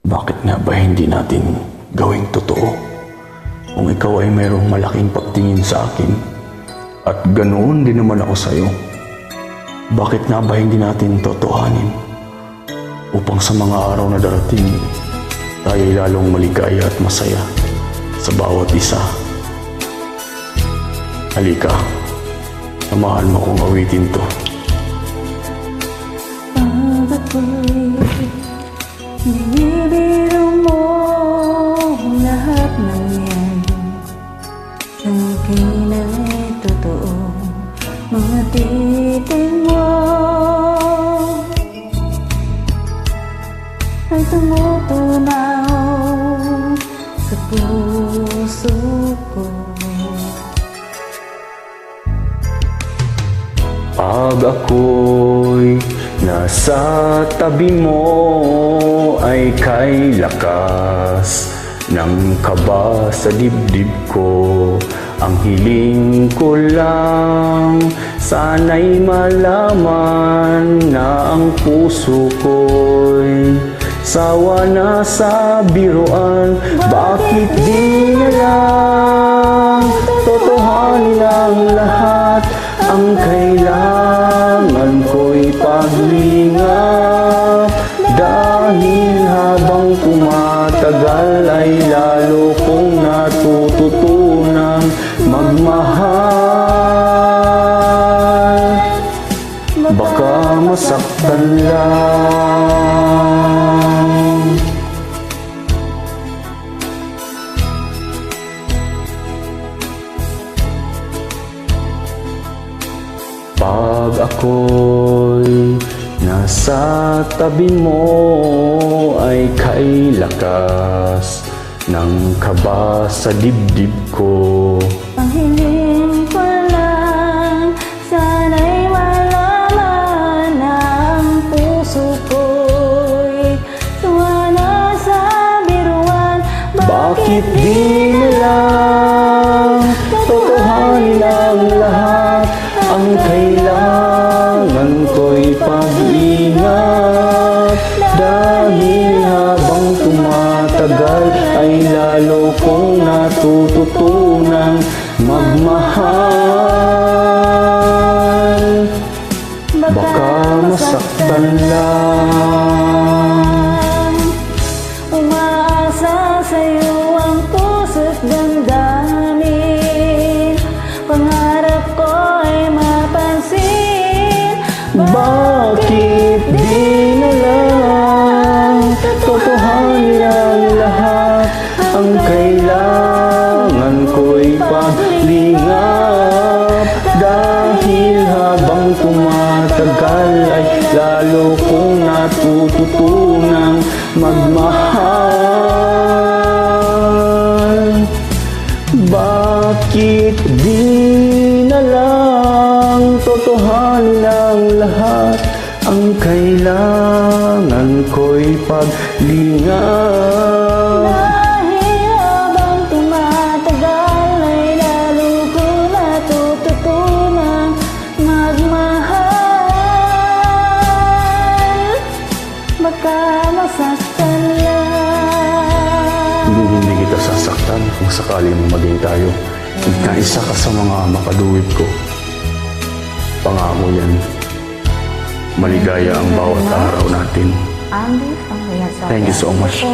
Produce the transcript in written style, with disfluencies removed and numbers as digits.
Bakit nga ba hindi natin gawing totoo? Kung ikaw ay mayroong malaking pagtingin sa akin at ganoon din naman ako sa'yo, bakit nga ba hindi natin totohanin upang sa mga araw na darating tayo lalong maligaya at masaya sa bawat isa? Halika, samahan mo kong awitin to. Pag ako'y binibiro mo lahat ng yan, sa akin ay totoo, mga titig mo ay tumutunaw sa puso ko. Pag ako'y nasa tabi mo ay kay lakas ng kaba sa dibdib ko. Ang hiling ko lang, sana'y malaman na ang puso ko'y sawa na sa biruan. Bakit di na lang totohanin ang lahat? Ang kailangan ko'y paglingap, dahil habang tumatagal ay lalo kong natututunang magmahal. Baka masaktan lang. Pag ako'y nasa tabi mo ay kay lakas ng kaba sa dibdib ko. Ang hiling ko lang, sana'y malaman na ang puso ko'y tuwa na sa biruan. Bakit di na lang totohanin ang lahat? Ang kailangan ko'y pag-ingat, dahil habang tumatagal ay lalo kong natututunang magmahal. Baka masaktan lang. Umaasa sa'yo ang puso't damdamin, pangarap ko ay mapansin. Bakit di na lang totohanin ang lahat? Ang kailangan ko'y paglingap, dahil habang tumatagal ay lalo kong natututunang magmahal. Bakit di na lang totohanin ang lahat? Ang kailangan ko'y paglingap. Dahil habang tumatagal ay lalo ko natututunang magmahal. Baka masaktan lang. Hindi kita sasaktan kung sakaling maging tayo. Isa ka sa mga makaduwid ko. Pangako yan. Maligaya ang bawat araw natin. Andy, Thank you so much.